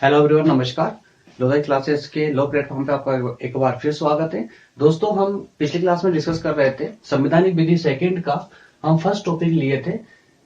Hello everyone, नमस्कार। लोधाई classes के लो platform पे आपका एक बार फिर स्वागत है। दोस्तों, हम पिछली क्लास में डिस्कस कर रहे थे संवैधानिक विधि सेकंड का। हम फर्स्ट टॉपिक लिए थे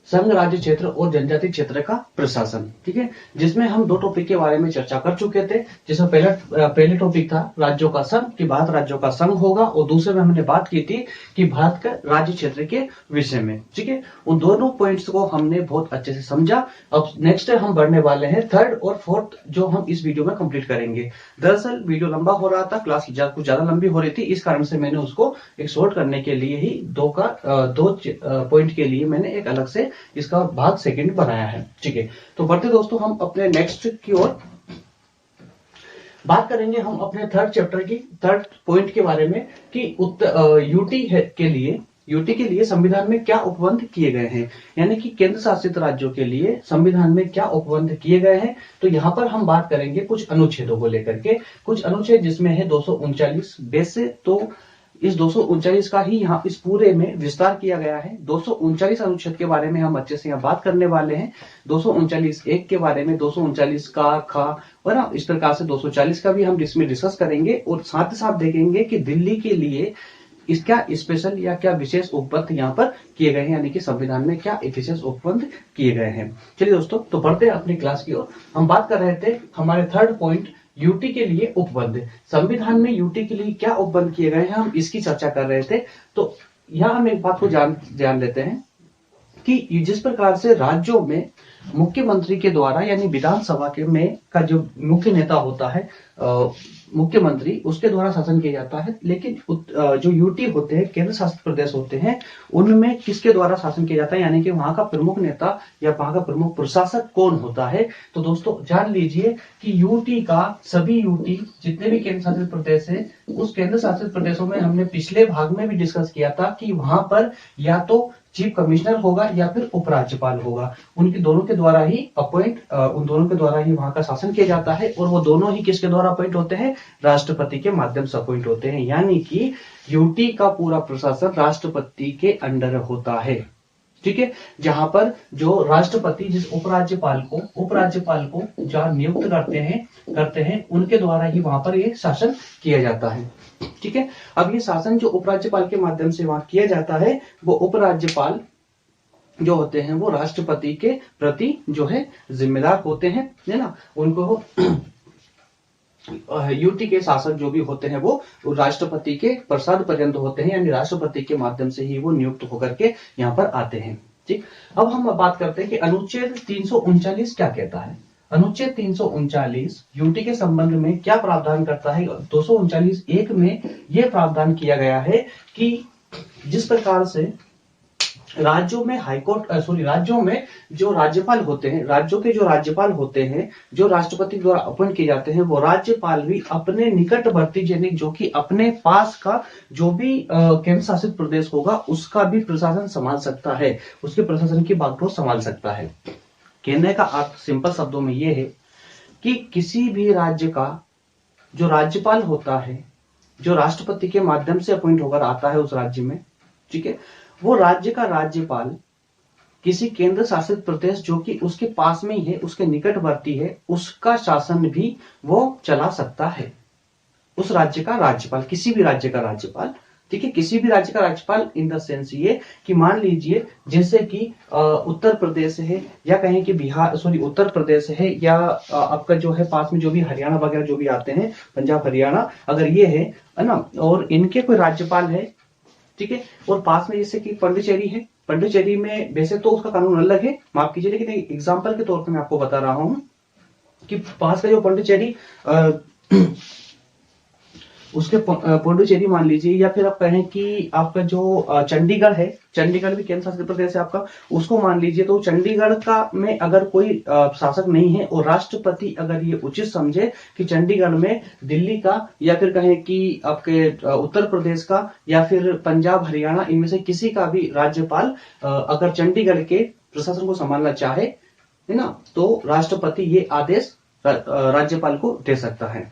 संघ राज्य क्षेत्र और जनजाति क्षेत्र का प्रशासन, ठीक है, जिसमें हम दो टॉपिक के बारे में चर्चा कर चुके थे। जिसमें पहले टॉपिक था राज्यों का संघ, कि भारत राज्यों का संघ होगा, और दूसरे में हमने बात की थी कि भारत का राज्य क्षेत्र के विषय में, ठीक है। उन दोनों पॉइंट्स को हमने बहुत अच्छे से समझा। अब नेक्स्ट हम बढ़ने वाले हैं थर्ड और फोर्थ, जो हम इस वीडियो में कंप्लीट करेंगे। दरअसल वीडियो लंबा हो रहा था, क्लास कुछ ज्यादा लंबी हो रही थी, इस कारण से मैंने उसको एक शॉर्ट करने के लिए ही दो पॉइंट के लिए मैंने एक अलग से इसका भाग सेकंड बनाया है, ठीक है। तो बढ़ते दोस्तों, हम अपने नेक्स्ट की ओर बात करेंगे। हम अपने थर्ड चैप्टर की थर्ड पॉइंट के बारे में कि यूटी के लिए संविधान में क्या उपबंध किए गए हैं, यानी कि केंद्र शासित राज्यों के लिए संविधान में क्या उपबंध किए गए हैं। तो यहाँ पर हम बात करेंगे कुछ अनुच्छेदों को लेकर के, कुछ अनुच्छेद जिसमें है 239 बेस से। तो इस 239 का ही यहाँ इस पूरे में विस्तार किया गया है। 239 अनुच्छेद के बारे में हम अच्छे से यहाँ बात करने वाले हैं। 239 एक के बारे में, 239 का खा और ना इस प्रकार से 240 का भी हम इसमें डिस्कस करेंगे, और साथ ही साथ देखेंगे कि दिल्ली के लिए इस क्या स्पेशल या क्या विशेष उपबंध यहाँ पर किए गए हैं, यानी कि संविधान में क्या विशेष उपबंध किए गए हैं। चलिए दोस्तों, तो बढ़ते हैं अपनी क्लास की ओर। हम बात कर रहे थे हमारे थर्ड पॉइंट यूटी के लिए उपबंध। संविधान में यूटी के लिए क्या उपबंध किए गए हैं, हम इसकी चर्चा कर रहे थे। तो यहाँ हम एक बात को जान लेते हैं कि जिस प्रकार से राज्यों में मुख्यमंत्री के द्वारा, यानी विधानसभा के में का जो मुख्य नेता होता है, मुख्यमंत्री, उसके द्वारा शासन किया जाता है। लेकिन जो यूटी होते हैं, केंद्र शासित प्रदेश होते हैं, उनमें किसके द्वारा शासन किया जाता है, यानी कि वहां का प्रमुख नेता या वहां का प्रमुख प्रशासक कौन होता है। तो दोस्तों जान लीजिए कि यूटी का सभी यूटी जितने भी केंद्र शासित प्रदेश है, उस केंद्र शासित प्रदेशों में हमने पिछले भाग में भी डिस्कस किया था कि वहां पर या तो चीफ कमिश्नर होगा या फिर उपराज्यपाल होगा। उनके दोनों के द्वारा ही उन दोनों के द्वारा ही वहां का शासन किया जाता है, और वो दोनों ही किसके द्वारा अपॉइंट होते हैं, राष्ट्रपति के माध्यम से अपॉइंट होते हैं। यानी कि यूटी का पूरा प्रशासन राष्ट्रपति के अंडर होता है, ठीक है। जहां पर जो राष्ट्रपति जिस उपराज्यपाल को जहां नियुक्त करते हैं उनके द्वारा ही वहां पर ये शासन किया जाता है, ठीक है। अब ये शासन जो उपराज्यपाल के माध्यम से वहां किया जाता है, वो उपराज्यपाल जो होते हैं वो राष्ट्रपति के प्रति जो है जिम्मेदार होते हैं, है ना। उनको यूटी के शासक जो भी होते हैं वो राष्ट्रपति के प्रसाद पर्यंत होते हैं, यानी राष्ट्रपति के माध्यम से ही वो नियुक्त होकर के यहाँ पर आते हैं, ठीक। अब हम बात करते हैं कि अनुच्छेद 339 क्या कहता है। अनुच्छेद 339 यूटी के संबंध में क्या प्रावधान करता है। 239 एक में यह प्रावधान किया गया है कि जिस प्रकार से राज्यों में जो राज्यपाल होते हैं, राज्यों के जो राज्यपाल होते हैं, जो राष्ट्रपति द्वारा अपॉइंट किए जाते हैं, वो राज्यपाल भी अपने निकटवर्ती, यानी जो कि अपने पास का जो भी केंद्र शासित प्रदेश होगा उसका भी प्रशासन संभाल सकता है, उसके प्रशासन की बागडोर संभाल सकता है। कहने का अर्थ सिंपल शब्दों में यह है कि किसी भी राज्य का जो राज्यपाल होता है, जो राष्ट्रपति के माध्यम से अपॉइंट होकर आता है उस राज्य में, ठीक है, वो राज्य का राज्यपाल किसी केंद्र शासित प्रदेश जो कि उसके पास में ही है, उसके निकटवर्ती है, उसका शासन भी वो चला सकता है। उस राज्य का राज्यपाल, किसी भी राज्य का राज्यपाल, ठीक है, किसी भी राज्य का राज्यपाल इन द सेंस ये कि मान लीजिए जैसे कि उत्तर प्रदेश है, या कहें कि उत्तर प्रदेश है, या आपका जो है पास में जो भी हरियाणा वगैरह जो भी आते हैं, पंजाब हरियाणा, अगर ये है ना, और इनके कोई राज्यपाल है, ठीक है, और पास में जैसे कि पांडिचेरी है, पांडिचेरी में वैसे तो उसका कानून अलग है, माफ कीजिए, लेकिन एग्जांपल के तौर पर मैं आपको बता रहा हूं कि पास का जो पांडिचेरी उसके पुडुचेरी मान लीजिए, या फिर आप कहें कि आपका जो चंडीगढ़ है, चंडीगढ़ भी केंद्र शासित प्रदेश है आपका, उसको मान लीजिए। तो चंडीगढ़ का में अगर कोई शासक नहीं है और राष्ट्रपति अगर ये उचित समझे कि चंडीगढ़ में दिल्ली का, या फिर कहें कि आपके उत्तर प्रदेश का, या फिर पंजाब हरियाणा, इनमें से किसी का भी राज्यपाल अगर चंडीगढ़ के प्रशासन को संभालना चाहे, है ना, तो राष्ट्रपति ये आदेश राज्यपाल को दे सकता है,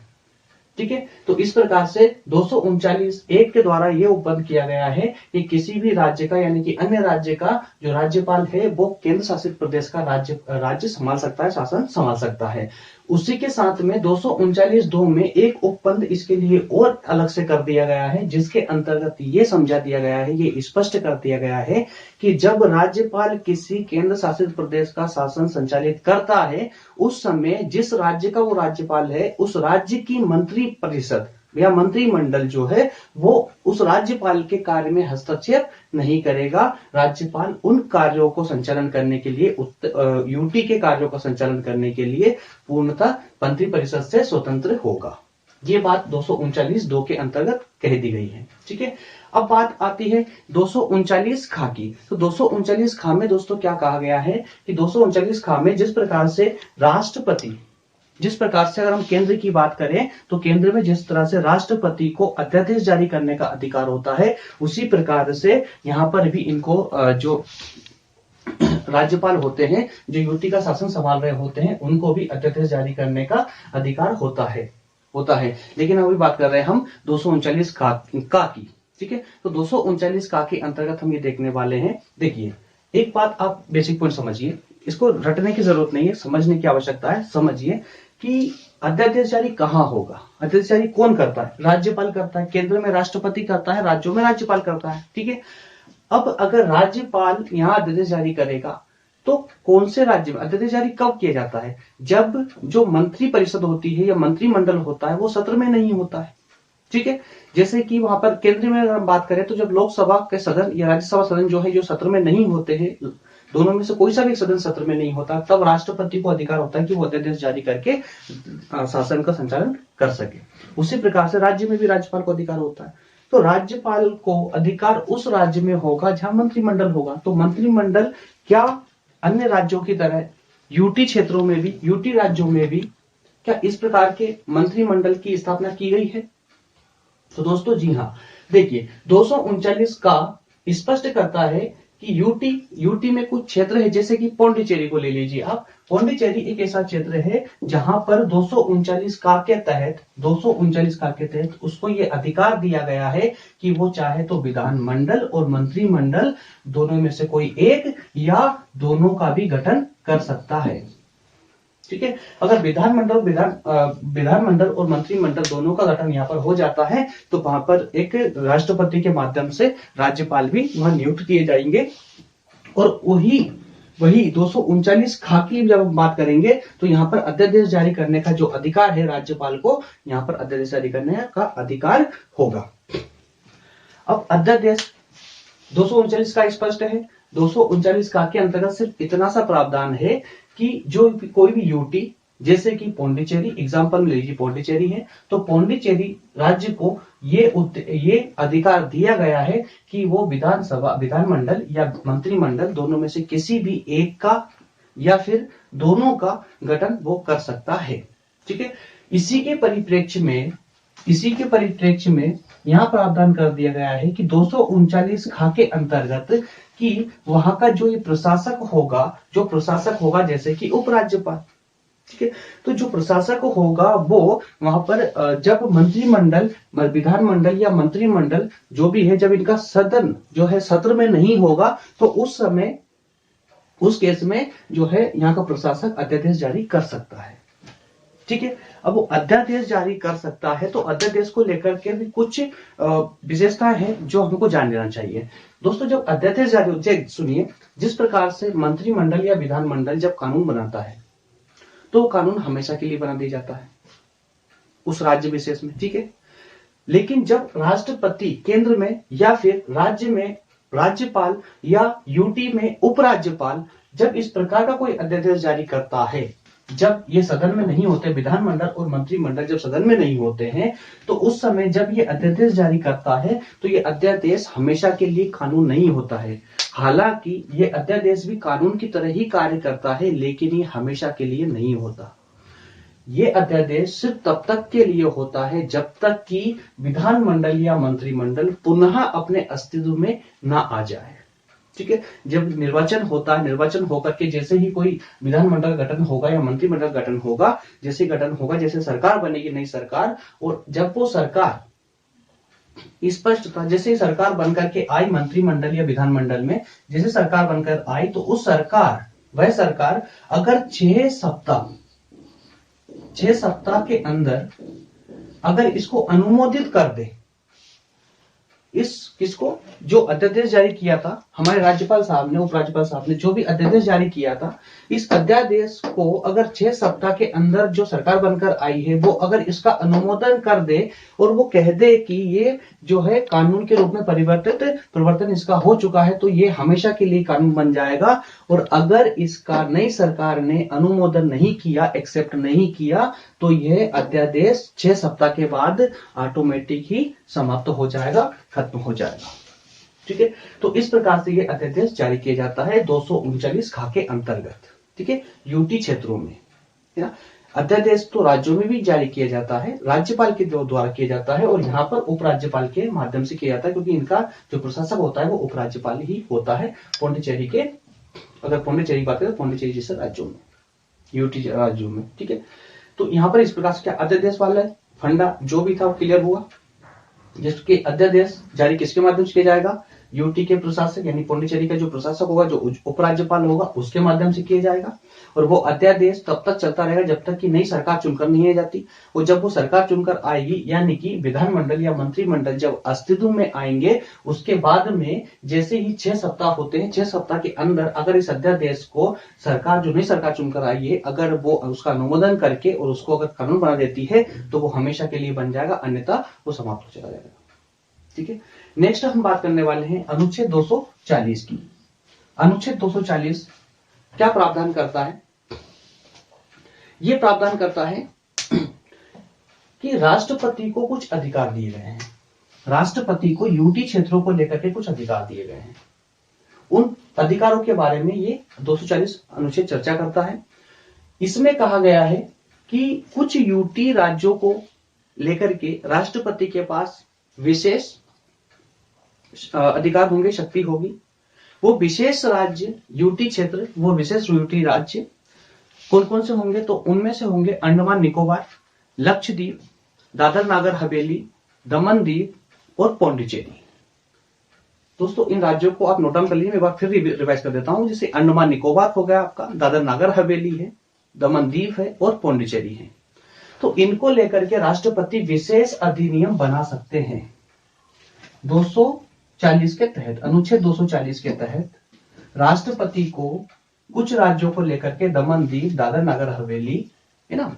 ठीक है। तो इस प्रकार से 239 एक के द्वारा यह उपबंध किया गया है कि किसी भी राज्य का, यानी कि अन्य राज्य का जो राज्यपाल है वो केंद्र शासित प्रदेश का राज्य संभाल सकता है, शासन संभाल सकता है। उसी के साथ में 239(2) में एक उपबंध इसके लिए और अलग से कर दिया गया है, जिसके अंतर्गत ये समझा दिया गया है, ये स्पष्ट कर दिया गया है कि जब राज्यपाल किसी केंद्र शासित प्रदेश का शासन संचालित करता है, उस समय जिस राज्य का वो राज्यपाल है, उस राज्य की मंत्री परिषद या मंत्रिमंडल जो है वो उस राज्यपाल के कार्य में हस्तक्षेप नहीं करेगा। राज्यपाल उन कार्यों को संचालन करने के लिए यूटी के कार्यों का संचालन करने के लिए पूर्णतः मंत्री परिषद से स्वतंत्र होगा। ये बात 239(2) के अंतर्गत कह दी गई है। ठीक है, अब बात आती है 239 खा की। तो 239 खा में दोस्तों क्या कहा गया है कि 239 खा में जिस प्रकार से राष्ट्रपति, जिस प्रकार से अगर हम केंद्र की बात करें तो केंद्र में जिस तरह से राष्ट्रपति को अध्यादेश जारी करने का अधिकार होता है, उसी प्रकार से यहां पर भी इनको जो राज्यपाल होते हैं, जो यूटी का शासन संभाल रहे होते हैं, उनको भी अध्यादेश जारी करने का अधिकार होता है। लेकिन अभी बात कर रहे हैं हम 239 का की। ठीक है, तो 239 का के अंतर्गत हम ये देखने वाले हैं। देखिए, एक बात आप बेसिक पॉइंट समझिए, इसको रटने की जरूरत नहीं है, समझने की आवश्यकता है। समझिए कि अध्यादेश जारी कहां होगा, अध्यादेश जारी कौन करता है? राज्यपाल करता है। केंद्र में राष्ट्रपति करता है, राज्यों में राज्यपाल करता है। ठीक है, अब अगर राज्यपाल यहां अध्यादेश जारी करेगा तो कौन से राज्य में अध्यादेश जारी कब किया जाता है? जब जो मंत्री परिषद होती है या मंत्रिमंडल होता है वो सत्र में नहीं होता है। ठीक है, जैसे कि वहां पर केंद्र में अगर हम बात करें तो जब लोकसभा के सदन या राज्यसभा सदन जो है जो सत्र में नहीं होते हैं, दोनों में से कोई सा भी सदन सत्र में नहीं होता, तब राष्ट्रपति को अधिकार होता है कि वो अध्यादेश जारी करके शासन का संचालन कर सके। उसी प्रकार से राज्य में भी राज्यपाल को अधिकार होता है। तो राज्यपाल को अधिकार उस राज्य में होगा जहां मंत्रिमंडल होगा। तो मंत्रिमंडल क्या अन्य राज्यों की तरह यूटी क्षेत्रों में भी, यूटी राज्यों में भी क्या इस प्रकार के मंत्रिमंडल की स्थापना की गई है? तो दोस्तों जी हाँ, देखिए 239 का स्पष्ट करता है कि यूटी में कुछ क्षेत्र है, जैसे कि पौंडीचेरी को ले लीजिए आप। पौंडीचेरी एक ऐसा क्षेत्र है जहां पर 239 का के तहत उसको ये अधिकार दिया गया है कि वो चाहे तो विधानमंडल और मंत्रिमंडल दोनों में से कोई एक या दोनों का भी गठन कर सकता है। ठीक है, अगर विधानमंडल और मंत्रिमंडल दोनों का गठन यहाँ पर हो जाता है तो वहां पर एक राष्ट्रपति के माध्यम से राज्यपाल भी वहां नियुक्त किए जाएंगे। और वही 239 खाकी जब हम बात करेंगे तो यहाँ पर अध्यादेश जारी करने का जो अधिकार है राज्यपाल को, यहाँ पर अध्यादेश जारी करने का अधिकार होगा। अब अध्यादेश 239 का स्पष्ट है। 239 का के अंतर्गत सिर्फ इतना सा प्रावधान है कि जो कोई भी यूटी, जैसे कि पौंडीचेरी एग्जांपल में लीजिए, पौंडीचेरी है तो पौंडीचेरी राज्य को ये अधिकार दिया गया है कि वो विधानमंडल या मंत्रिमंडल दोनों में से किसी भी एक का या फिर दोनों का गठन वो कर सकता है। ठीक है, इसी के परिप्रेक्ष्य में यहाँ प्रावधान कर दिया गया है कि 239 खा के अंतर्गत कि वहां का जो ये प्रशासक होगा जैसे कि उपराज्यपाल। ठीक है, तो जो प्रशासक होगा वो वहां पर जब मंत्रिमंडल, विधानमंडल या मंत्रिमंडल जो भी है, जब इनका सदन जो है सत्र में नहीं होगा तो उस केस में जो है यहाँ का प्रशासक अध्यादेश जारी कर सकता है। ठीक है, अब वो अध्यादेश जारी कर सकता है तो अध्यादेश को लेकर के भी कुछ विशेषताएं हैं जो हमको जान लेना चाहिए। दोस्तों, जब अध्यादेश जारी होता है, सुनिए, जिस प्रकार से मंत्रिमंडल या विधानमंडल जब कानून बनाता है तो कानून हमेशा के लिए बना दिया जाता है उस राज्य विशेष में। ठीक है, लेकिन जब राष्ट्रपति केंद्र में या फिर राज्य में राज्यपाल या यूटी में उपराज्यपाल जब इस प्रकार का कोई अध्यादेश जारी करता है, जब ये सदन में नहीं होते, विधानमंडल और मंत्रिमंडल जब सदन में नहीं होते हैं, तो उस समय जब ये अध्यादेश जारी करता है तो ये अध्यादेश हमेशा के लिए कानून नहीं होता है। हालांकि ये अध्यादेश भी कानून की तरह ही कार्य करता है, लेकिन ये हमेशा के लिए नहीं होता। ये अध्यादेश सिर्फ तब तक के लिए होता है जब तक कि विधानमंडल या मंत्रिमंडल पुनः अपने अस्तित्व में ना आ जाए। ठीक है, जब निर्वाचन होता है, निर्वाचन होकर के जैसे ही कोई विधानमंडल गठन होगा या मंत्रिमंडल गठन होगा, जैसे सरकार बनेगी, नई सरकार, और जब वो सरकार स्पष्ट था, जैसे सरकार बनकर के आई मंत्रिमंडल या विधानमंडल में, जैसे सरकार बनकर आई तो वह सरकार अगर 6 सप्ताह 6 सप्ताह के अंदर अगर इसको अनुमोदित कर दे, इस किसको, जो अध्यादेश जारी किया था हमारे राज्यपाल साहब ने, उपराज्यपाल साहब ने जो भी अध्यादेश जारी किया था, इस अध्यादेश को अगर 6 सप्ताह के अंदर जो सरकार बनकर आई है वो अगर इसका अनुमोदन कर दे और वो कह दे कि ये जो है कानून के रूप में परिवर्तन इसका हो चुका है, तो ये हमेशा के लिए कानून बन जाएगा। और अगर इसका नई सरकार ने अनुमोदन नहीं किया, एक्सेप्ट नहीं किया, तो यह अध्यादेश 6 सप्ताह के बाद ऑटोमेटिक ही समाप्त हो जाएगा, खत्म हो जाएगा। ठीक है, तो इस प्रकार से ये अध्यादेश जारी किया जाता है 239 खा के अंतर्गत। ठीक है, यूटी क्षेत्रों में, है ना। अध्यादेश तो राज्यों में भी जारी किया जाता है, राज्यपाल के द्वारा किया जाता है, और यहाँ पर उपराज्यपाल के माध्यम से किया जाता है, क्योंकि इनका जो प्रशासक होता है वो उपराज्यपाल ही होता है। पौंडीचेरी के, अगर पौंडीचेरी की बात करें तो पौंडीचेरी जैसे राज्यों में, यूटी राज्यों में। ठीक है, तो यहाँ पर इस प्रकार से क्या अध्यादेश वाला फंडा जो भी था वो क्लियर हुआ। जिसके अध्यादेश जारी किसके माध्यम से किया जाएगा, यूटी के प्रशासक यानी पौंडीचेरी का जो प्रशासक होगा, जो उपराज्यपाल होगा, उसके माध्यम से किया जाएगा। और वो अध्यादेश तब तक चलता रहेगा जब तक कि नई सरकार चुनकर नहीं आ जाती। और जब वो सरकार चुनकर आएगी, यानी कि विधानमंडल या मंत्रिमंडल जब अस्तित्व में आएंगे, उसके बाद में जैसे ही 6 सप्ताह होते हैं, 6 सप्ताह के अंदर अगर इस अध्यादेश को सरकार, जो नई सरकार चुनकर आई है, अगर वो उसका अनुमोदन करके और उसको अगर कानून बना देती है, तो वो हमेशा के लिए बन जाएगा, अन्यथा वो समाप्त हो जाएगा। ठीक है, नेक्स्ट हम बात करने वाले हैं अनुच्छेद 240 की। अनुच्छेद 240 क्या प्रावधान करता है? यह प्रावधान करता है कि राष्ट्रपति को कुछ अधिकार दिए गए हैं। राष्ट्रपति को यूटी क्षेत्रों को लेकर के कुछ अधिकार दिए गए हैं। उन अधिकारों के बारे में ये 240 अनुच्छेद चर्चा करता है। इसमें कहा गया है कि कुछ यूटी राज्यों को लेकर के राष्ट्रपति के पास विशेष अधिकार होंगे, शक्ति होगी। वो विशेष राज्य यूटी क्षेत्र, वो विशेष यूटी राज्य कौन कौन से होंगे? तो उनमें से होंगे अंडमान निकोबार, लक्षद्वीप, दादर नागर हवेली, दमन दीव और पौंडीचेरी। दोस्तों इन राज्यों को आप नोट डाउन कर लीजिए, मैं एक बार फिर रिवाइज कर देता हूं। जैसे अंडमान निकोबार हो गया आपका, दादर नागर हवेली है, दमन दीव है और पौंडीचेरी है। तो इनको लेकर के राष्ट्रपति विशेष अधिनियम बना सकते हैं। 240 के तहत, अनुच्छेद 240 के तहत राष्ट्रपति को कुछ राज्यों को लेकर के, दमन दीव, दादर नागर हवेली, है ना,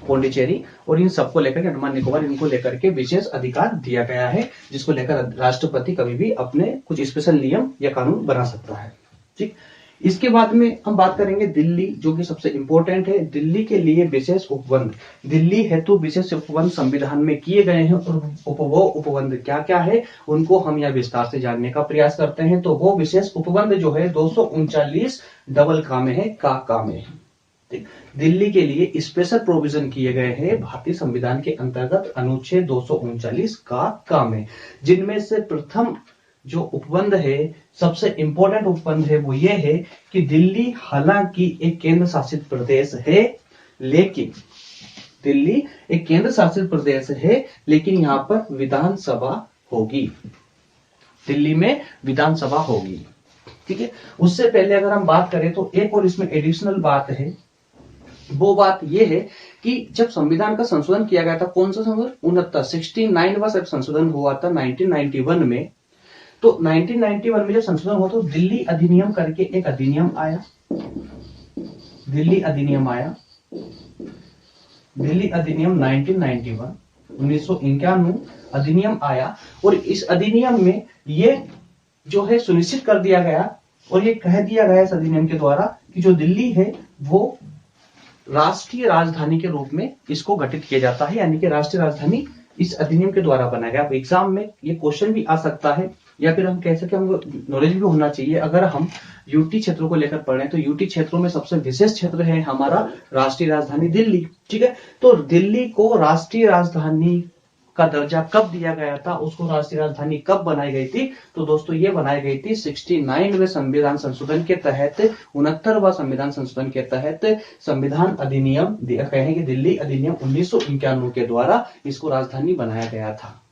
पौंडीचेरी और इन सबको लेकर के, अंडमान निकोबार, इनको लेकर के विशेष अधिकार दिया गया है, जिसको लेकर राष्ट्रपति कभी भी अपने कुछ स्पेशल नियम या कानून बना सकता है। ठीक, इसके बाद में हम बात करेंगे दिल्ली, जो कि सबसे इंपॉर्टेंट है। दिल्ली के लिए विशेष उपबंध, दिल्ली हेतु विशेष उपबंध संविधान में किए गए हैं, और वो उपबंध क्या क्या है उनको हम यहाँ विस्तार से जानने का प्रयास करते हैं। तो वो विशेष उपबंध जो है 239 डबल का में है, का में है। दिल्ली के लिए स्पेशल प्रोविजन किए गए हैं भारतीय संविधान के अंतर्गत अनुच्छेद 239 का में, जिनमें से प्रथम जो उपबंध है, सबसे इंपॉर्टेंट उपबंध है, वो ये है कि दिल्ली हालांकि एक केंद्र शासित प्रदेश है, लेकिन दिल्ली एक केंद्र शासित प्रदेश है, लेकिन यहां पर विधानसभा होगी, दिल्ली में विधानसभा होगी। ठीक है, उससे पहले अगर हम बात करें तो एक और इसमें एडिशनल बात है। वो बात यह है कि जब संविधान का संशोधन किया गया था, कौन सा संशोधन? 69वां संशोधन हुआ था 1991 में। तो 1991 में जब संशोधन हुआ तो दिल्ली अधिनियम करके एक अधिनियम आया, दिल्ली अधिनियम आया, दिल्ली अधिनियम 1991 अधिनियम आया। और इस अधिनियम में ये जो है सुनिश्चित कर दिया गया और ये कह दिया गया इस अधिनियम के द्वारा कि जो दिल्ली है वो राष्ट्रीय राजधानी के रूप में इसको गठित किया जाता है, यानी कि राष्ट्रीय राजधानी इस अधिनियम के द्वारा बनाया गया। एग्जाम में ये क्वेश्चन भी आ सकता है, या फिर हम कह सकते हैं हमको नॉलेज भी होना चाहिए। अगर हम यूटी क्षेत्रों को लेकर पढ़ रहे हैं तो यूटी क्षेत्रों में सबसे विशेष क्षेत्र है हमारा राष्ट्रीय राजधानी दिल्ली। ठीक है, तो दिल्ली को राष्ट्रीय राजधानी का दर्जा कब दिया गया था, उसको राष्ट्रीय राजधानी कब बनाई गई थी? तो दोस्तों ये बनाई गई थी 69वें संविधान संशोधन के तहत, 69वां संविधान संशोधन के तहत संविधान अधिनियम कहेंगे दिल्ली अधिनियम 1991 के द्वारा इसको राजधानी बनाया गया था।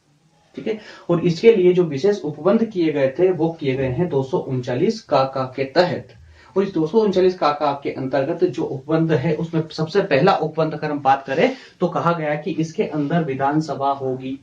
ठीक है, और इसके लिए जो विशेष उपबंध किए गए थे वो किए गए हैं 239 का के तहत। और इस 239 का के अंतर्गत जो उपबंध है उसमें सबसे पहला उपबंध अगर हम बात करें तो कहा गया कि इसके अंदर विधानसभा होगी।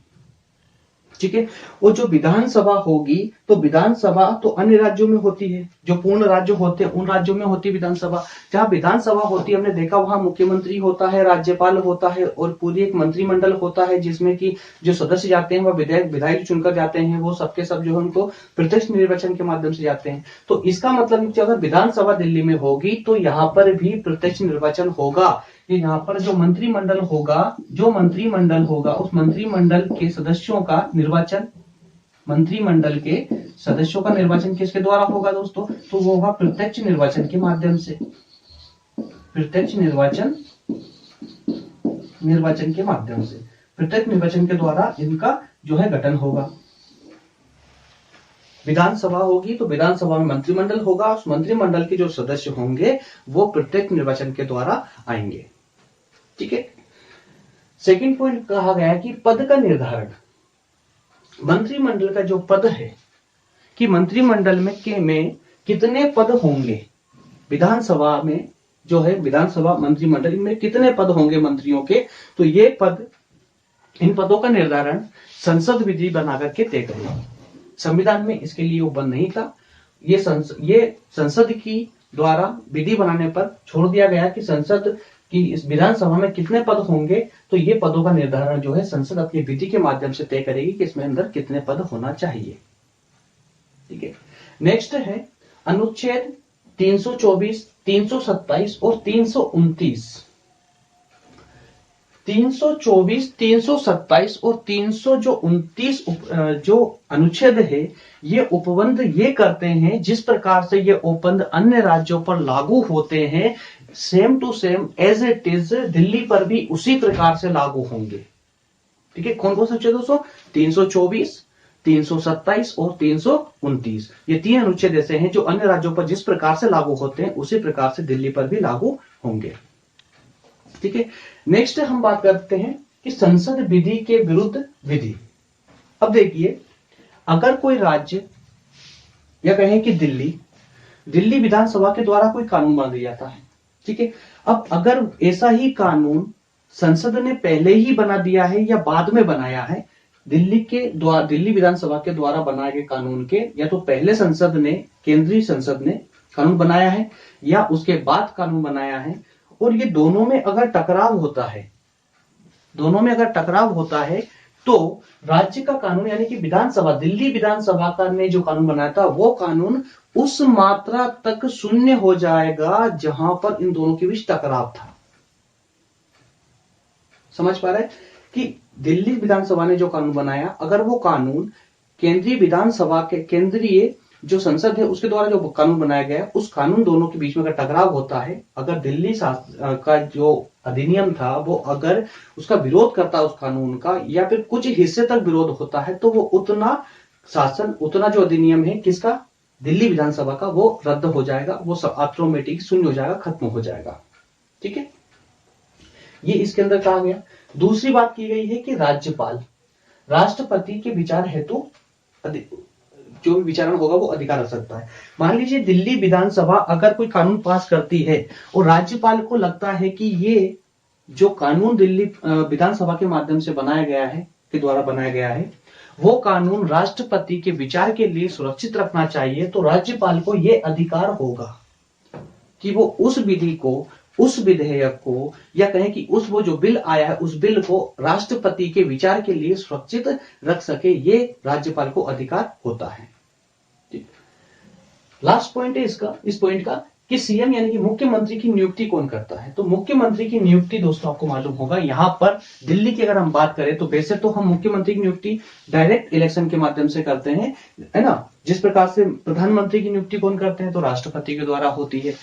ठीक है, और जो विधानसभा होगी तो विधानसभा तो अन्य राज्यों में होती है, जो पूर्ण राज्य होते हैं उन राज्यों में होती है विधानसभा। जहां विधानसभा होती है हमने देखा वहां मुख्यमंत्री होता है, राज्यपाल होता है और पूरी एक मंत्रिमंडल होता है जिसमें कि जो सदस्य जाते हैं वह विधायक चुनकर जाते हैं, वो सबके सब जो है उनको प्रत्यक्ष निर्वाचन के माध्यम से जाते हैं। तो इसका मतलब अगर विधानसभा दिल्ली में होगी तो यहाँ पर भी प्रत्यक्ष निर्वाचन होगा। कि यहाँ पर जो मंत्रिमंडल होगा उस मंत्रिमंडल के सदस्यों का निर्वाचन, मंत्रिमंडल के सदस्यों का निर्वाचन किसके द्वारा होगा दोस्तों? तो वो होगा प्रत्यक्ष निर्वाचन के माध्यम से, प्रत्यक्ष निर्वाचन के माध्यम से, प्रत्यक्ष निर्वाचन के द्वारा इनका जो है गठन होगा। विधानसभा होगी तो विधानसभा में मंत्रिमंडल होगा, उस मंत्रिमंडल के जो सदस्य होंगे वो प्रत्यक्ष निर्वाचन के द्वारा आएंगे। ठीक है, सेकंड पॉइंट कहा गया है कि पद का निर्धारण, मंत्रिमंडल का जो पद है कि मंत्रिमंडल में कितने पद होंगे, विधानसभा में जो है विधानसभा मंत्रिमंडल में कितने पद होंगे मंत्रियों के, तो ये पद, इन पदों का निर्धारण संसद विधि बनाकर के तय करेगी। संविधान में इसके लिए उपबंध नहीं था, ये संसद की द्वारा विधि बनाने पर छोड़ दिया गया कि संसद की इस विधानसभा में कितने पद होंगे, तो ये पदों का निर्धारण जो है संसद अपनी विधि के माध्यम से तय करेगी कि इसमें अंदर कितने पद होना चाहिए। ठीक है, नेक्स्ट है अनुच्छेद 324, 327 और 329। 324, 327 और 329 जो अनुच्छेद है ये उपबंध ये करते हैं जिस प्रकार से ये उपबंध अन्य राज्यों पर लागू होते हैं same to same as it is Delhi पर भी उसी प्रकार से लागू होंगे। ठीक है, कौन कौन से अनुच्छेद दोस्तों? 324, 327 और 329, ये 3 अनुच्छेद ऐसे हैं जो अन्य राज्यों पर जिस प्रकार से लागू होते हैं उसी प्रकार से दिल्ली पर भी लागू होंगे। ठीक है, नेक्स्ट हम बात करते हैं कि संसद विधि के विरुद्ध विधि। अब देखिए, अगर कोई राज्य या कहें कि दिल्ली विधानसभा के द्वारा कोई कानून बना दिया जाता है। ठीक है, अब अगर ऐसा ही कानून संसद ने पहले ही बना दिया है या बाद में बनाया है, दिल्ली विधानसभा के द्वारा बनाए गए कानून के या तो पहले संसद ने, केंद्रीय संसद ने कानून बनाया है या उसके बाद कानून बनाया है, और ये दोनों में अगर टकराव होता है तो राज्य का कानून यानी कि दिल्ली विधानसभा का ने जो कानून बनाया था वो कानून उस मात्रा तक शून्य हो जाएगा जहां पर इन दोनों के बीच टकराव था। समझ पा रहे हैं कि दिल्ली विधानसभा ने जो कानून बनाया, अगर वो कानून केंद्रीय जो संसद है उसके द्वारा जो कानून बनाया गया उस कानून दोनों के बीच में अगर टकराव होता है, अगर दिल्ली का जो अधिनियम था वो अगर उसका विरोध करता है उस कानून का या फिर कुछ हिस्से तक विरोध होता है, तो वो उतना जो अधिनियम है किसका, दिल्ली विधानसभा का, वो रद्द हो जाएगा, वो ऑटोमेटिक शून्य हो जाएगा, खत्म हो जाएगा। ठीक है, ये इसके अंदर कहा गया। दूसरी बात की गई है कि राज्यपाल राष्ट्रपति के विचार हेतु जो भी विचारण होगा वो अधिकार रख सकता है। मान लीजिए दिल्ली विधानसभा अगर कोई कानून पास करती है और राज्यपाल को लगता है कि ये जो कानून दिल्ली विधानसभा के माध्यम से बनाया गया है वो कानून राष्ट्रपति के विचार के लिए सुरक्षित रखना चाहिए, तो राज्यपाल को ये अधिकार होगा कि वो उस विधि को, उस विधेयक को या कहें कि वो जो बिल आया है उस बिल को राष्ट्रपति के विचार के लिए सुरक्षित रख सके, ये राज्यपाल को अधिकार होता है। लास्ट पॉइंट है इस पॉइंट का कि सीएम यानी कि मुख्यमंत्री की नियुक्ति कौन करता है। तो मुख्यमंत्री की नियुक्ति दोस्तों आपको मालूम होगा, यहां पर दिल्ली की अगर हम बात करें तो वैसे तो हम मुख्यमंत्री की नियुक्ति डायरेक्ट इलेक्शन के माध्यम से करते हैं, है ना। जिस प्रकार से प्रधानमंत्री की नियुक्ति कौन करते हैं तो राष्ट्रपति के द्वारा होती है,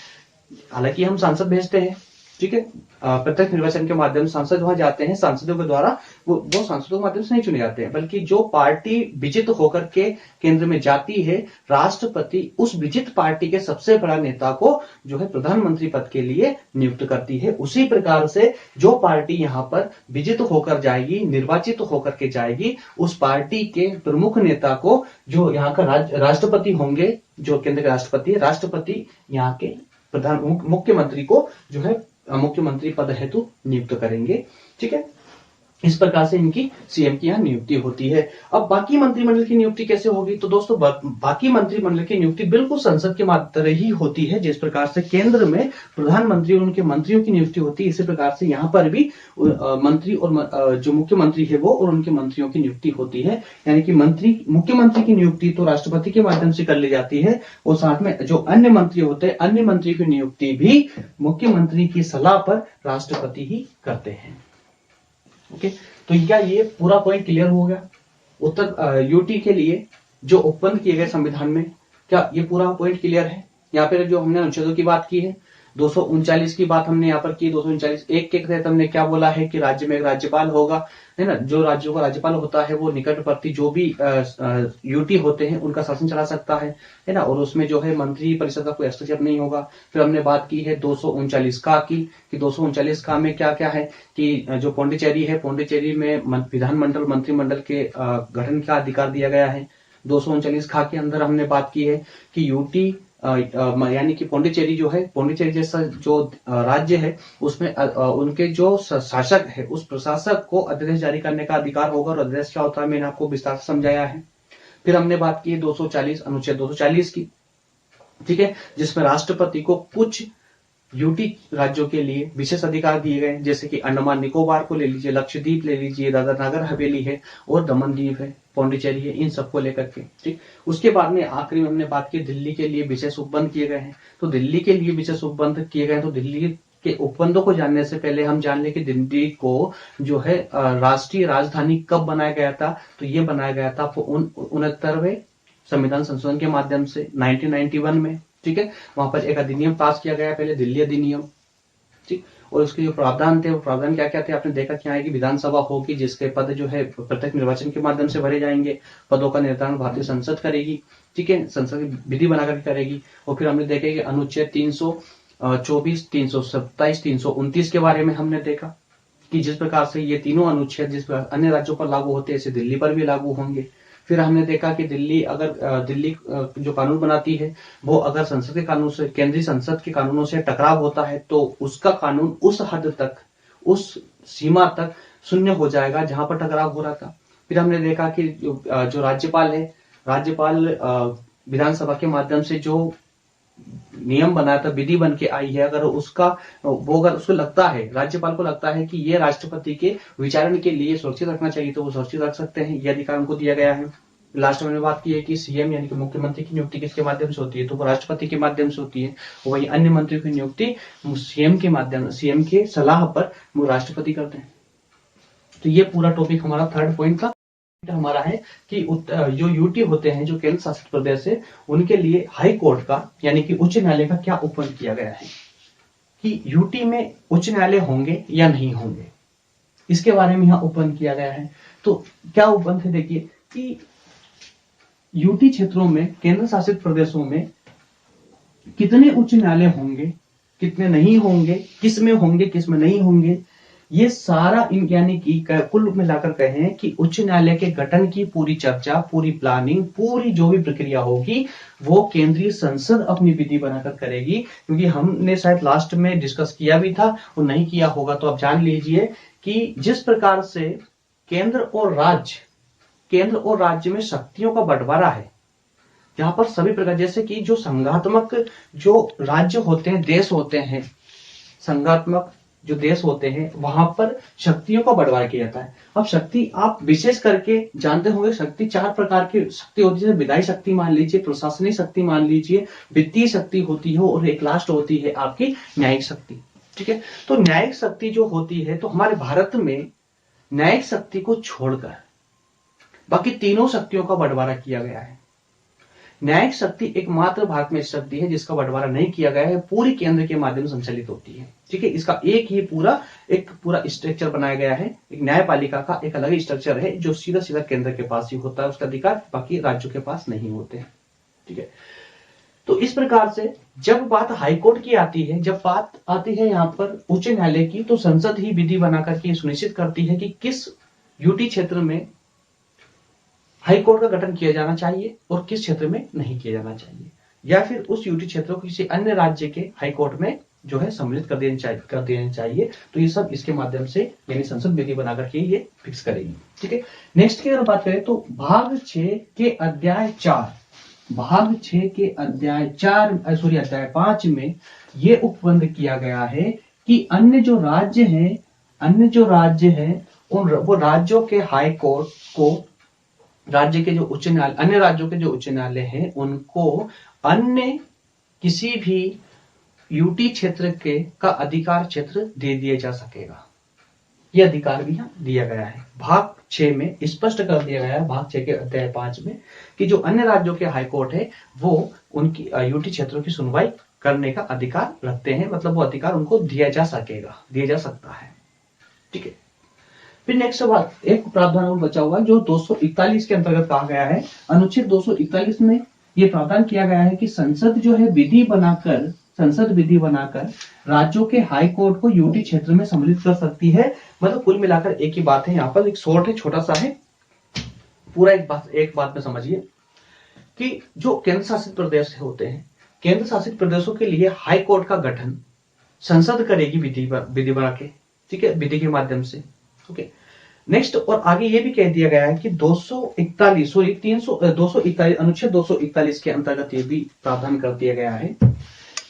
हालांकि हम सांसद भेजते हैं, ठीक है। प्रत्यक्ष निर्वाचन के माध्यम से सांसद वहां जाते हैं, सांसदों के द्वारा वो सांसदों के माध्यम से नहीं चुने जाते हैं, बल्कि जो पार्टी विजित होकर के केंद्र में जाती है, राष्ट्रपति उस विजित पार्टी के सबसे बड़ा नेता को जो है प्रधानमंत्री पद के लिए नियुक्त करती है। उसी प्रकार से जो पार्टी यहाँ पर विजित होकर जाएगी, निर्वाचित होकर के जाएगी, उस पार्टी के प्रमुख नेता को जो यहाँ का राष्ट्रपति होंगे, जो केंद्र के राष्ट्रपति यहाँ के मुख्यमंत्री को जो है मुख्यमंत्री पद हेतु नियुक्त करेंगे। ठीक है, इस प्रकार से इनकी सीएम की यहाँ नियुक्ति होती है। अब बाकी मंत्रिमंडल की नियुक्ति कैसे होगी? तो दोस्तों बाकी मंत्रिमंडल की नियुक्ति बिल्कुल संसद के माध्यम ही होती है। जिस प्रकार से केंद्र में प्रधानमंत्री और उनके मंत्रियों की नियुक्ति होती है, इसी प्रकार से यहाँ पर भी मंत्री और जो मुख्यमंत्री है वो और उनके मंत्रियों की नियुक्ति होती है। यानी कि मुख्यमंत्री की नियुक्ति तो राष्ट्रपति के माध्यम से कर ली जाती है, और साथ में जो अन्य मंत्री होते हैं, अन्य मंत्री की नियुक्ति भी मुख्यमंत्री की सलाह पर राष्ट्रपति ही करते हैं। ओके, तो क्या ये पूरा पॉइंट क्लियर हो गया? उत्तर यूटी के लिए जो उपबंध किए गए संविधान में, क्या ये पूरा पॉइंट क्लियर है? यहाँ पे जो हमने अनुच्छेदों की बात की है, 239 की बात हमने यहाँ पर की। 239 एक के तहत हमने क्या बोला है कि राज्य में एक राज्यपाल होगा, है ना। जो राज्यों का राज्यपाल होता है वो निकटवर्ती जो भी यूटी होते हैं उनका शासन चला सकता है ना, और उसमें जो है मंत्री परिषद का कोई हस्तक्षेप नहीं होगा। फिर हमने बात की है 239 का की, कि 239 का में क्या क्या है कि जो पौंडीचेरी है, पौंडीचेरी में विधानमंडल मंत्रिमंडल के गठन का अधिकार दिया गया है। 239 खा के अंदर हमने बात की है कि यूटी यानी कि पौंडीचेरी जो है, पौंडीचेरी जैसा जो राज्य है उसमें उनके जो शासक है उस प्रशासक को अध्यादेश जारी करने का अधिकार होगा, और अध्यादेश क्या होता है मैंने आपको विस्तार से समझाया है। फिर हमने बात की 240 अनुच्छेद 240 की, ठीक है, जिसमें राष्ट्रपति को कुछ यूटी राज्यों के लिए विशेष अधिकार दिए गए, जैसे कि अंडमान निकोबार को ले लीजिए, लक्षद्वीप ले लीजिए, दादर नगर हवेली है और दमन दीव है, पौंडीचेरी है, इन सबको लेकर के। ठीक, उसके बाद में आखिरी में हमने बात की दिल्ली के लिए विशेष उपबंध किए गए हैं। तो दिल्ली के लिए विशेष उपबंध किए गए, तो दिल्ली के उपबंधों को जानने से पहले हम जान लें कि दिल्ली को जो है राष्ट्रीय राजधानी कब बनाया गया था। तो ये बनाया गया था 69वें संविधान संशोधन के माध्यम से 1991 में। ठीक है, वहां पर एक अधिनियम पास किया गया, पहले दिल्ली अधिनियम। ठीक, और उसके जो प्रावधान थे वो प्रावधान क्या क्या थे आपने देखा क्या है कि विधानसभा होगी जिसके पद जो है प्रत्यक्ष निर्वाचन के माध्यम से भरे जाएंगे, पदों का निर्धारण भारतीय संसद करेगी। ठीक है, संसद की विधि बनाकर करेगी। और फिर हमने देखा कि अनुच्छेद 324, 327, 329 के बारे में हमने देखा कि जिस प्रकार से ये तीनों अनुच्छेद जिस प्रकार अन्य राज्यों पर लागू होते हैं ऐसे दिल्ली पर भी लागू होंगे। फिर हमने देखा कि दिल्ली जो कानून बनाती है वो अगर संसद के कानून से, केंद्रीय संसद के कानूनों से टकराव होता है तो उसका कानून उस हद तक, उस सीमा तक शून्य हो जाएगा जहां पर टकराव हो रहा था। फिर हमने देखा कि जो राज्यपाल है, राज्यपाल विधानसभा के माध्यम से जो नियम बनाया था, विधि बन के आई है, अगर उसको लगता है, राज्यपाल को लगता है कि ये राष्ट्रपति के विचारण के लिए सुरक्षित रखना चाहिए तो वो सुरक्षित रख सकते हैं, ये अधिकार उनको दिया गया है। लास्ट में मैंने बात की है कि सीएम यानी कि मुख्यमंत्री की नियुक्ति किसके माध्यम से होती है, तो वो राष्ट्रपति के माध्यम से होती है। वही अन्य मंत्रियों की नियुक्ति सीएम के माध्यम, सीएम के सलाह पर वो राष्ट्रपति करते हैं। तो ये पूरा टॉपिक हमारा थर्ड पॉइंट था हमारा है कि जो यूटी होते हैं, जो केंद्र शासित प्रदेश है, उनके लिए हाई कोर्ट का यानी कि उच्च न्यायालय का क्या उपबंध किया गया है कि यूटी में उच्च न्यायालय होंगे या नहीं होंगे, इसके बारे में यहाँ उपबंध किया गया है। तो क्या उपबंध है देखिए कि यूटी क्षेत्रों में, केंद्र शासित प्रदेशों में कितने उच्च न्यायालय होंगे, कितने नहीं होंगे, किस में होंगे, किस में नहीं होंगे, ये सारा यानी कि कुल मिलाकर कहें कि उच्च न्यायालय के गठन की पूरी चर्चा, पूरी प्लानिंग, पूरी जो भी प्रक्रिया होगी वो केंद्रीय संसद अपनी विधि बनाकर करेगी। क्योंकि हमने शायद लास्ट में डिस्कस किया भी था और नहीं किया होगा तो आप जान लीजिए कि जिस प्रकार से केंद्र और राज्य में शक्तियों का बंटवारा है, यहाँ पर सभी प्रकार, जैसे कि जो संघात्मक जो राज्य होते हैं, देश होते हैं, संघात्मक जो देश होते हैं वहां पर शक्तियों का बंटवारा किया जाता है। अब शक्ति आप विशेष करके जानते होंगे, शक्ति 4 प्रकार की शक्ति होती है। विधायी शक्ति मान लीजिए, प्रशासनिक शक्ति मान लीजिए, वित्तीय शक्ति होती है और एक लास्ट होती है आपकी न्यायिक शक्ति। ठीक है, तो न्यायिक शक्ति जो होती है, तो हमारे भारत में न्यायिक शक्ति को छोड़कर बाकी तीनों शक्तियों का बंटवारा किया गया है। न्यायिक शक्ति एकमात्र भारत में शक्ति है जिसका बंटवारा नहीं किया गया है, पूरी केंद्र के माध्यम से संचालित होती है। ठीक है, इसका एक ही पूरा स्ट्रक्चर बनाया गया है। एक न्यायपालिका का एक अलग स्ट्रक्चर है जो सीधा सीधा केंद्र के पास ही होता है, उसका अधिकार बाकी राज्यों के पास नहीं होते हैं। ठीक है, तो इस प्रकार से जब बात हाईकोर्ट की आती है, जब बात आती है यहाँ पर उच्च न्यायालय की, तो संसद ही विधि बनाकर के सुनिश्चित करती है कि किस यूटी क्षेत्र में हाईकोर्ट का गठन किया जाना चाहिए और किस क्षेत्र में नहीं किया जाना चाहिए, या फिर उस यूटी क्षेत्र को किसी अन्य राज्य के हाईकोर्ट में जो है सम्मिलित कर देना चाहिए। तो ये सब इसके माध्यम से यानी संसद विधि बनाकर के ये फिक्स करेगी। ठीक है, नेक्स्ट की अगर बात करें तो भाग 6 के अध्याय 5 में ये उपबंध किया गया है कि अन्य जो राज्य हैं वो राज्यों के हाई कोर्ट को राज्य के जो उच्च न्यायालय अन्य राज्यों के जो उच्च न्यायालय हैं उनको अन्य किसी भी यूटी क्षेत्र के का अधिकार क्षेत्र दे दिया जा सकेगा। यह अधिकार भी यहाँ दिया गया है। भाग 6 में स्पष्ट कर दिया गया है, भाग 6 के अध्याय 5 में, कि जो अन्य राज्यों के हाईकोर्ट है वो उनकी यूटी क्षेत्रों की सुनवाई करने का अधिकार रखते हैं, मतलब वो अधिकार उनको दिया जा सकता है। ठीक है, फिर नेक्स्ट बात एक प्रावधान और बचा हुआ जो 241 के अंतर्गत कहा गया है। अनुच्छेद 241 में यह प्रावधान किया गया है कि संसद जो है विधि बनाकर राज्यों के हाई कोर्ट को यूटी क्षेत्र में सम्मिलित कर सकती है। मतलब कुल मिलाकर एक ही बात है, यहाँ पर एक शॉर्ट है, छोटा सा है, पूरा एक बात में समझिए कि जो केंद्र शासित प्रदेश होते हैं, केंद्र शासित प्रदेशों के लिए हाई कोर्ट का गठन संसद करेगी विधि बना के। ठीक है, विधि के माध्यम से। ओके, नेक्स्ट और आगे ये भी कह दिया गया है कि 241 अनुच्छेद 241 के अंतर्गत ये भी प्रावधान कर दिया गया है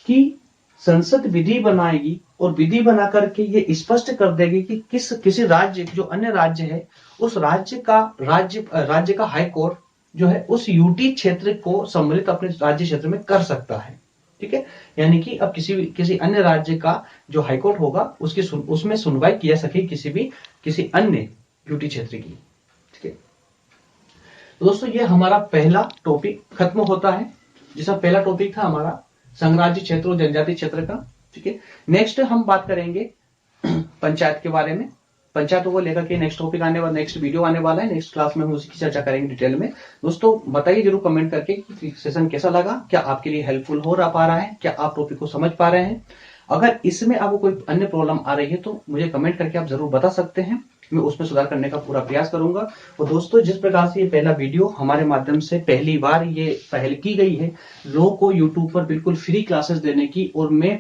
कि संसद विधि बनाएगी और विधि बना करके ये स्पष्ट कर देगी कि किसी राज्य जो अन्य राज्य है उस राज्य का हाई कोर्ट जो है उस यूटी क्षेत्र को सम्मिलित अपने राज्य क्षेत्र में कर सकता है। ठीक है, यानी कि अब किसी अन्य राज्य का जो हाईकोर्ट होगा उसमें सुनवाई की जा सके किसी अन्य यूटी क्षेत्र की। ठीक है, तो दोस्तों ये हमारा पहला टॉपिक खत्म होता है, जिसका पहला टॉपिक था हमारा संघराज्य क्षेत्र और जनजाति क्षेत्र का। ठीक है, नेक्स्ट हम बात करेंगे पंचायत के बारे में। पंचायतों को लेकर के नेक्स्ट वीडियो आने वाला है, नेक्स्ट क्लास में हम उसकी चर्चा करेंगे डिटेल में। दोस्तों बताइए जरूर कमेंट करके कि सेशन कैसा लगा, क्या आपके लिए हेल्पफुल हो पा रहा है, क्या आप टॉपिक को समझ पा रहे हैं। अगर इसमें आपको कोई अन्य प्रॉब्लम आ रही है तो मुझे कमेंट करके आप जरूर बता सकते हैं, मैं उसमें सुधार करने का पूरा प्रयास करूंगा। और दोस्तों जिस प्रकार से ये पहला वीडियो हमारे माध्यम से पहली बार ये पहल की गई है लोगों को यूट्यूब पर बिल्कुल फ्री क्लासेस देने की, और मैं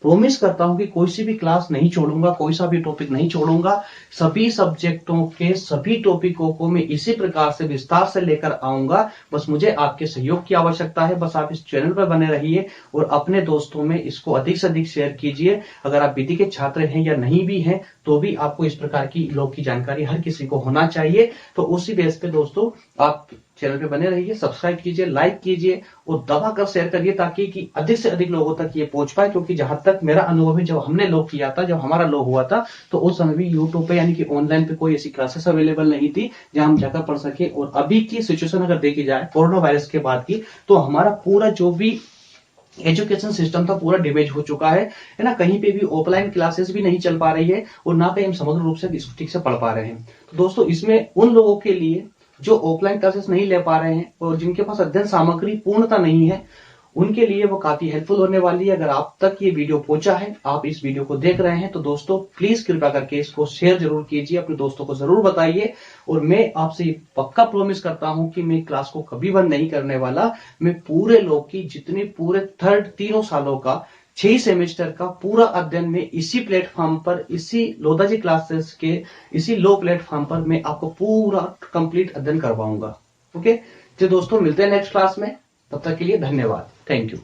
प्रॉमिस करता हूं कि कोई सी भी क्लास नहीं छोड़ूंगा, कोई सा भी टॉपिक नहीं छोड़ूंगा। सभी सब्जेक्टों के सभी टॉपिकों को मैं इसी प्रकार से विस्तार से लेकर आऊंगा। बस मुझे आपके सहयोग की आवश्यकता है। बस आप इस चैनल पर बने रहिए और अपने दोस्तों में इसको अधिक से अधिक शेयर कीजिए। अगर आप विधि के छात्र हैं या नहीं भी हैं तो भी आपको इस प्रकार की लोग की जानकारी हर किसी को होना चाहिए। तो उसी बेस पे दोस्तों आप चैनल पे बने रहिए, सब्सक्राइब कीजिए, लाइक कीजिए और दबाकर शेयर करिए ताकि कि अधिक से अधिक लोगों तक ये पहुंच पाए। क्योंकि जहां तक मेरा अनुभव है, जब हमने लॉ किया था, जब हमारा लॉ हुआ था, तो उस समय भी यूट्यूब पे यानी कि ऑनलाइन पे कोई ऐसी क्लासेस अवेलेबल नहीं थी जहां हम जाकर पढ़ सके। और अभी की सिचुएशन अगर देखी जाए कोरोना वायरस के बाद की, तो हमारा पूरा जो भी एजुकेशन सिस्टम था पूरा डैमेज हो चुका है ना। कहीं पे भी ऑफलाइन क्लासेस भी नहीं चल पा रही है और ना पे हम समग्र रूप से इसको ठीक से पढ़ पा रहे हैं। तो दोस्तों इसमें उन लोगों के लिए जो ऑफलाइन क्लासेस नहीं ले पा रहे हैं और जिनके पास अध्ययन सामग्री पूर्णता नहीं है, उनके लिए वो काफी हेल्पफुल होने वाली है। अगर आप तक ये वीडियो पहुंचा है, आप इस वीडियो को देख रहे हैं, तो दोस्तों प्लीज कृपया करके इसको शेयर जरूर कीजिए, अपने दोस्तों को जरूर बताइए। और मैं आपसे पक्का प्रॉमिस करता हूं कि मैं क्लास को कभी बंद नहीं करने वाला। मैं पूरे लॉ की जितने पूरे तीनों सालों का 6 सेमेस्टर का पूरा अध्ययन में इसी प्लेटफॉर्म पर, इसी लोधाजी क्लासेस के इसी लॉ प्लेटफॉर्म पर मैं आपको पूरा कंप्लीट अध्ययन करवाऊंगा। ओके, तो दोस्तों मिलते हैं नेक्स्ट क्लास में, तब तक के लिए धन्यवाद, थैंक यू।